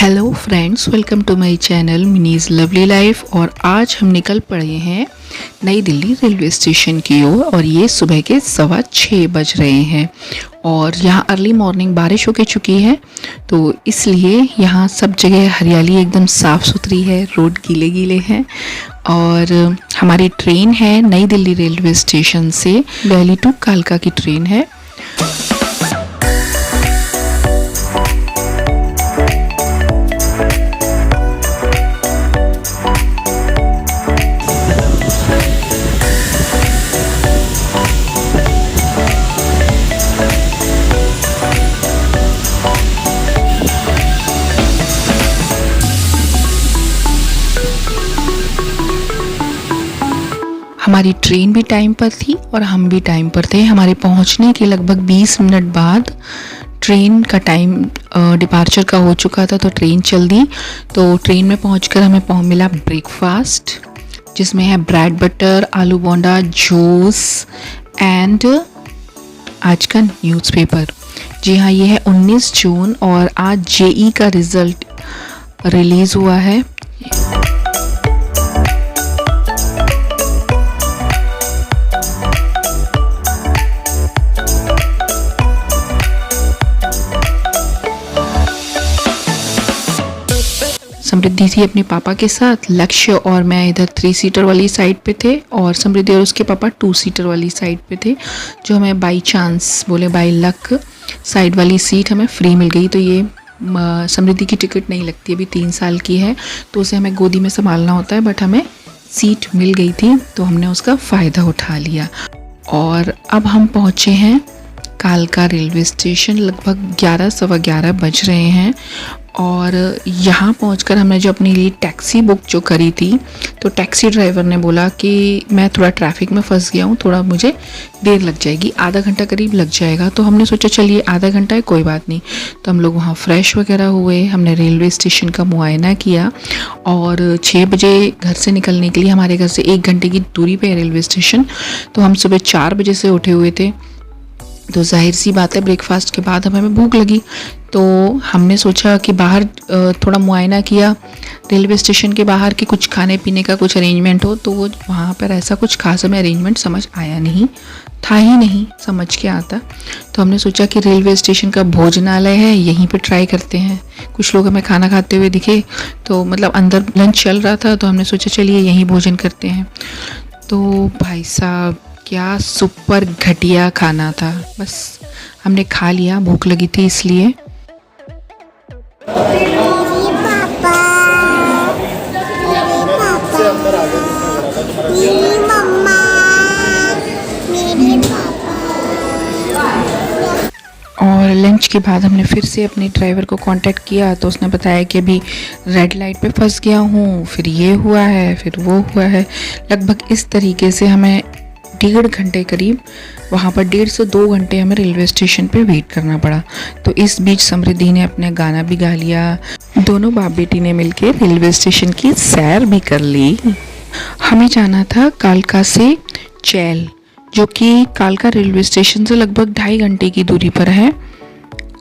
Hello friends, welcome to my channel Mini's lovely life. और आज हम निकल पड़े हैं नई दिल्ली रेलवे स्टेशन की ओर और ये सुबह के 6:15 बज रहे हैं और यहाँ अर्ली मॉर्निंग बारिश हो के चुकी है, तो इसलिए यहाँ सब जगह हरियाली एकदम साफ़ सुथरी है, रोड गीले गीले हैं। और हमारी ट्रेन है नई दिल्ली रेलवे स्टेशन से दिल्ली टू कालका की ट्रेन है। हमारी ट्रेन भी टाइम पर थी और हम भी टाइम पर थे। हमारे पहुंचने के लगभग 20 मिनट बाद ट्रेन का टाइम डिपार्चर का हो चुका था, तो ट्रेन चल दी। तो ट्रेन में पहुंचकर हमें मिला ब्रेकफास्ट, जिसमें है ब्रेड बटर, आलू बोंडा, जूस एंड आज का न्यूज़पेपर। जी हाँ, ये है 19 जून और आज जेई का रिज़ल्ट रिलीज़ हुआ है। समृद्धि थी अपने पापा के साथ, लक्ष्य और मैं इधर 3 सीटर वाली साइड पे थे और समृद्धि और उसके पापा 2 सीटर वाली साइड पे थे, जो हमें बाई चांस बोले बाई लक साइड वाली सीट हमें फ्री मिल गई। तो ये समृद्धि की टिकट नहीं लगती, अभी 3 साल की है तो उसे हमें गोदी में संभालना होता है, बट हमें सीट मिल गई थी तो हमने उसका फ़ायदा उठा लिया। और अब हम पहुँचे हैं कालका रेलवे स्टेशन, लगभग 11 सवा 11 बज रहे हैं। और यहाँ पहुँचकर हमने जो अपने लिए टैक्सी बुक जो करी थी, तो टैक्सी ड्राइवर ने बोला कि मैं थोड़ा ट्रैफिक में फंस गया हूँ, थोड़ा मुझे देर लग जाएगी, आधा घंटा करीब लग जाएगा। तो हमने सोचा चलिए आधा घंटा है, कोई बात नहीं। तो हम लोग वहाँ फ्रेश वगैरह हुए, हमने रेलवे स्टेशन का मुआयना किया और 6 बजे घर से निकलने के लिए, हमारे घर से 1 घंटे की दूरी पे है रेलवे स्टेशन, तो हम सुबह 4 बजे से उठे हुए थे। तो जाहिर सी बात है ब्रेकफास्ट के बाद हमें भूख लगी, तो हमने सोचा कि बाहर थोड़ा मुआयना किया रेलवे स्टेशन के बाहर कि कुछ खाने पीने का कुछ अरेंजमेंट हो। तो वो वहाँ पर ऐसा कुछ खास हमें अरेंजमेंट समझ आया नहीं, था ही नहीं समझ के आता। तो हमने सोचा कि रेलवे स्टेशन का भोजनालय है, यहीं पे ट्राई करते हैं। कुछ लोग हमें खाना खाते हुए दिखे, तो मतलब अंदर लंच चल रहा था, तो हमने सोचा चलिए यहीं भोजन करते हैं। तो भाई साहब क्या सुपर घटिया खाना था, बस हमने खा लिया, भूख लगी थी इसलिए। और लंच के बाद हमने फिर से अपने ड्राइवर को कांटेक्ट किया, तो उसने बताया कि अभी रेड लाइट पे फंस गया हूँ, फिर ये हुआ है, फिर वो हुआ है। लगभग इस तरीके से हमें 1.5 घंटे करीब वहाँ पर 1.5 से 2 घंटे हमें रेलवे स्टेशन पे वेट करना पड़ा। तो इस बीच समृद्धि ने अपने गाना भी गा लिया, दोनों बाप बेटी ने मिलके रेलवे स्टेशन की सैर भी कर ली। हमें जाना था कालका से चैल, जो कि कालका रेलवे स्टेशन से लगभग 2.5 घंटे की दूरी पर है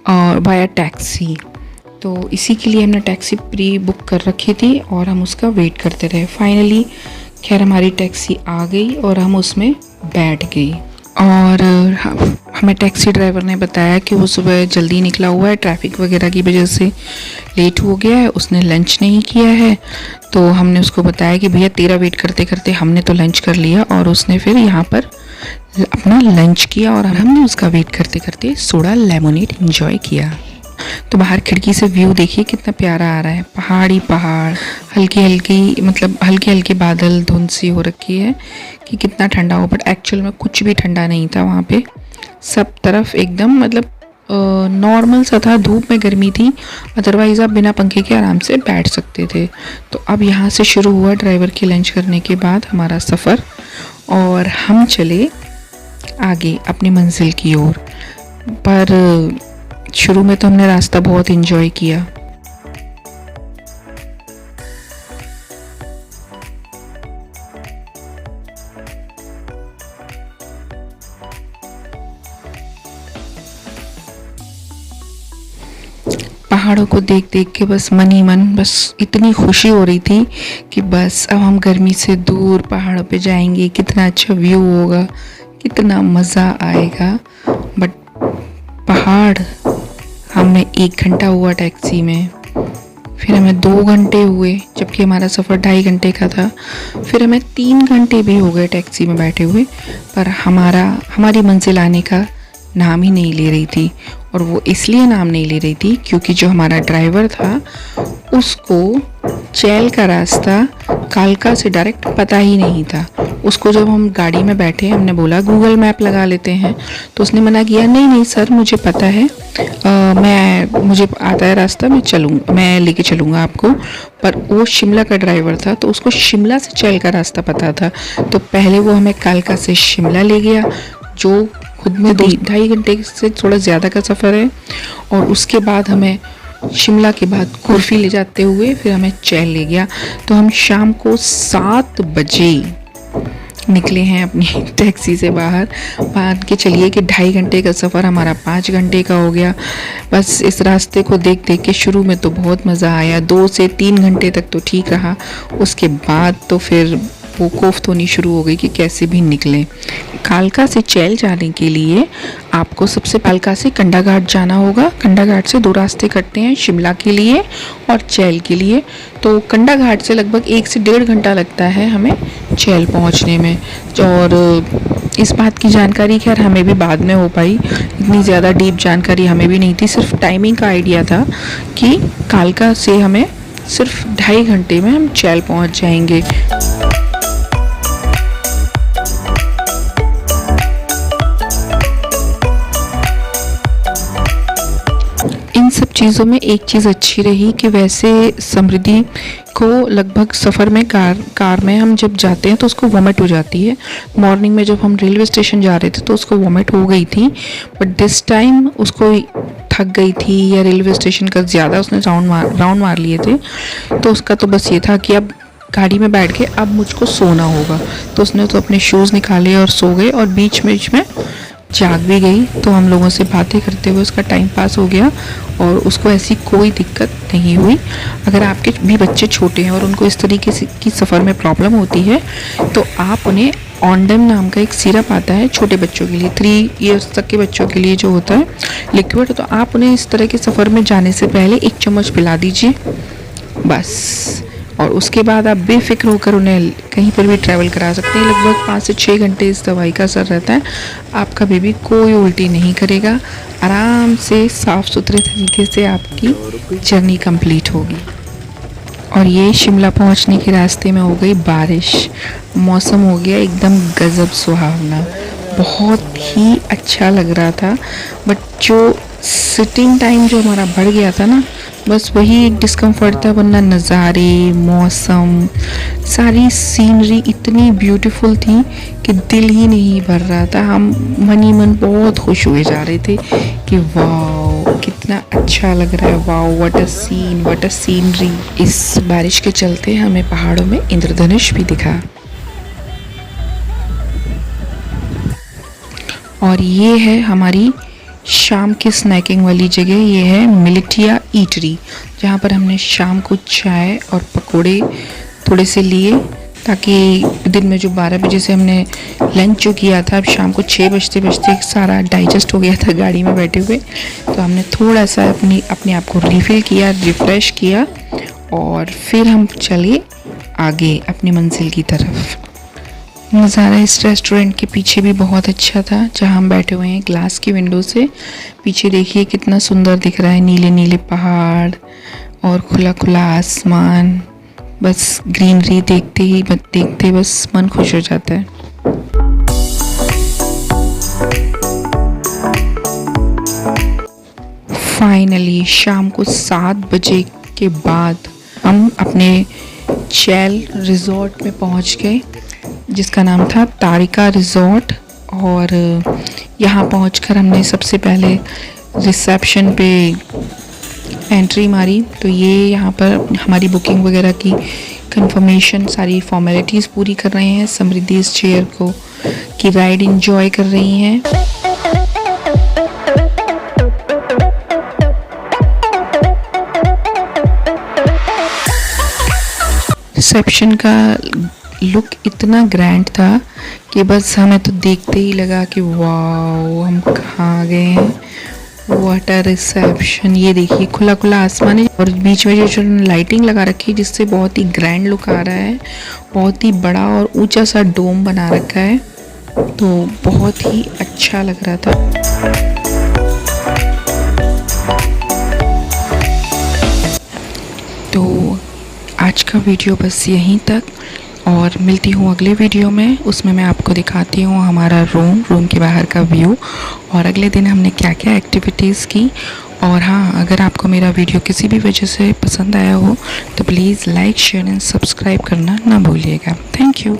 और बाया टैक्सी। तो इसी के लिए हमने टैक्सी प्री बुक कर रखी थी और हम उसका वेट करते रहे। फाइनली खैर हमारी टैक्सी आ गई और हम उसमें बैठ गई। और हमें टैक्सी ड्राइवर ने बताया कि वो सुबह जल्दी निकला हुआ है, ट्रैफिक वगैरह की वजह से लेट हो गया है, उसने लंच नहीं किया है। तो हमने उसको बताया कि भैया तेरा वेट करते करते हमने तो लंच कर लिया, और उसने फिर यहाँ पर अपना लंच किया और हमने उसका वेट करते करते सोडा लेमोनेड एंजॉय किया। तो बाहर खिड़की से व्यू देखिए कितना प्यारा आ रहा है, पहाड़ी पहाड़, हल्की हल्के बादल, धुंध सी हो रखी है कि कितना ठंडा हो, बट एक्चुअल में कुछ भी ठंडा नहीं था वहाँ पे। सब तरफ एकदम मतलब नॉर्मल सा था, धूप में गर्मी थी, अदरवाइज़ आप बिना पंखे के आराम से बैठ सकते थे। तो अब यहाँ से शुरू हुआ ड्राइवर के लंच करने के बाद हमारा सफ़र, और हम चले आगे अपनी मंजिल की ओर। पर शुरू में तो हमने रास्ता बहुत एंजॉय किया। पहाड़ों को देख देख के बस मन ही मन बस इतनी खुशी हो रही थी कि बस अब हम गर्मी से दूर पहाड़ों पे जाएंगे, कितना अच्छा व्यू होगा, कितना मज़ा आएगा। बट पहाड़ हमें 1 घंटा हुआ टैक्सी में, फिर हमें 2 घंटे हुए जबकि हमारा सफ़र 2.5 घंटे का था, फिर हमें 3 घंटे भी हो गए टैक्सी में बैठे हुए, पर हमारी मंजिल आने का नाम ही नहीं ले रही थी। और वो इसलिए नाम नहीं ले रही थी क्योंकि जो हमारा ड्राइवर था उसको चैल का रास्ता कालका से डायरेक्ट पता ही नहीं था। उसको जब हम गाड़ी में बैठे हमने बोला गूगल मैप लगा लेते हैं, तो उसने मना किया, नहीं नहीं सर मुझे पता है, मुझे आता है रास्ता, मैं लेके चलूँगा आपको। पर वो शिमला का ड्राइवर था तो उसको शिमला से चैल का रास्ता पता था, तो पहले वो हमें कालका से शिमला ले गया, जो खुद में 2.5 घंटे से थोड़ा ज़्यादा का सफ़र है, और उसके बाद हमें शिमला के बाद कुर्फी ले जाते हुए फिर हमें चैल ले गया। तो हम शाम को 7 बजे निकले हैं अपनी टैक्सी से बाहर। मान के चलिए कि 2.5 घंटे का सफ़र हमारा 5 घंटे का हो गया। बस इस रास्ते को देख देख के शुरू में तो बहुत मज़ा आया, 2 से 3 घंटे तक तो ठीक रहा, उसके बाद तो फिर वो कोफ्त होनी शुरू हो गई कि कैसे भी निकलें। कालका से चैल जाने के लिए आपको सबसे कालका से कंडा घाट जाना होगा। कंडा घाट से 2 रास्ते कटते हैं, शिमला के लिए और चैल के लिए। तो कंडा घाट से लगभग 1 से 1.5 घंटा लगता है हमें चैल पहुंचने में। और इस बात की जानकारी खैर हमें भी बाद में हो पाई, इतनी ज़्यादा डीप जानकारी हमें भी नहीं थी, सिर्फ टाइमिंग का आइडिया था कि कालका से हमें सिर्फ 2.5 घंटे में हम चैल पहुँच जाएंगे। इन सब चीज़ों में एक चीज़ अच्छी रही कि वैसे समृद्धि को लगभग सफ़र में कार में हम जब जाते हैं तो उसको वॉमिट हो जाती है। मॉर्निंग में जब हम रेलवे स्टेशन जा रहे थे तो उसको वॉमिट हो गई थी, बट दिस टाइम उसको थक गई थी या रेलवे स्टेशन का ज़्यादा उसने राउंड मार लिए थे, तो उसका तो बस ये था कि अब गाड़ी में बैठ के अब मुझको सोना होगा। तो उसने तो अपने शूज़ निकाले और सो गए, और बीच में जाग भी गई। तो हम लोगों से बातें करते हुए उसका टाइम पास हो गया और उसको ऐसी कोई दिक्कत नहीं हुई। अगर आपके भी बच्चे छोटे हैं और उनको इस तरीके की सफ़र में प्रॉब्लम होती है तो आप उन्हें ऑन्डम नाम का एक सिरप आता है छोटे बच्चों के लिए, 3 ईयर्स तक के बच्चों के लिए जो होता है लिक्विड, तो आप उन्हें इस तरह के सफ़र में जाने से पहले 1 चम्मच पिला दीजिए बस। और उसके बाद आप बेफिक्र होकर उन्हें कहीं पर भी ट्रैवल करा सकते हैं। लगभग 5 से 6 घंटे इस दवाई का असर रहता है। आपका बेबी कोई उल्टी नहीं करेगा, आराम से साफ़ सुथरे तरीके से आपकी जर्नी कंप्लीट होगी। और ये शिमला पहुंचने के रास्ते में हो गई बारिश, मौसम हो गया एकदम गजब सुहावना, बहुत ही अच्छा लग रहा था। बट जो सिटिंग टाइम जो हमारा बढ़ गया था ना, बस वही एक डिस्कम्फर्ट था, वरना नज़ारे, मौसम, सारी सीनरी इतनी ब्यूटीफुल थी कि दिल ही नहीं भर रहा था। हम मन ही मन बहुत खुश हुए जा रहे थे कि वाह कितना अच्छा लग रहा है, वाह what a scene, what a scenery. इस बारिश के चलते हमें पहाड़ों में इंद्रधनुष भी दिखा। और ये है हमारी शाम की स्नैकिंग वाली जगह, ये है मिलिटिया ईटरी, जहाँ पर हमने शाम को चाय और पकोड़े थोड़े से लिए, ताकि दिन में जो 12 बजे से हमने लंच जो किया था, अब शाम को 6 बजते सारा डाइजेस्ट हो गया था गाड़ी में बैठे हुए। तो हमने थोड़ा सा अपने आप को रिफ़िल किया, रिफ़्रेश किया, और फिर हम चले आगे अपनी मंजिल की तरफ। नज़ारा इस रेस्टोरेंट के पीछे भी बहुत अच्छा था, जहाँ हम बैठे हुए हैं ग्लास की विंडो से। पीछे देखिए कितना सुंदर दिख रहा है, नीले नीले पहाड़ और खुला खुला आसमान। बस ग्रीनरी देखते बस मन खुश हो जाता है। फाइनली शाम को 7 बजे के बाद हम अपने चैल रिजॉर्ट में पहुंच गए, जिसका नाम था तारिका रिजॉर्ट। और यहाँ पहुंचकर हमने सबसे पहले रिसेप्शन पे एंट्री मारी। तो ये यहाँ पर हमारी बुकिंग वगैरह की कंफर्मेशन, सारी फॉर्मेलिटीज़ पूरी कर रहे हैं। समृद्धि इस चेयर को की राइड एंजॉय कर रही हैं। रिसेप्शन का लुक इतना ग्रैंड था कि बस हमें तो देखते ही लगा कि वाओ हम कहाँ आ गए हैं। What a reception. ये देखिए खुला खुला आसमान है और बीच में जो लाइटिंग लगा रखी है जिससे बहुत ही ग्रैंड लुक आ रहा है। बहुत ही बड़ा और ऊंचा सा डोम बना रखा है, तो बहुत ही अच्छा लग रहा था। तो आज का वीडियो बस यहीं तक, और मिलती हूँ अगले वीडियो में। उसमें मैं आपको दिखाती हूँ हमारा रूम के बाहर का व्यू और अगले दिन हमने क्या क्या एक्टिविटीज़ की। और हाँ, अगर आपको मेरा वीडियो किसी भी वजह से पसंद आया हो तो please like share and subscribe करना ना भूलिएगा। Thank you.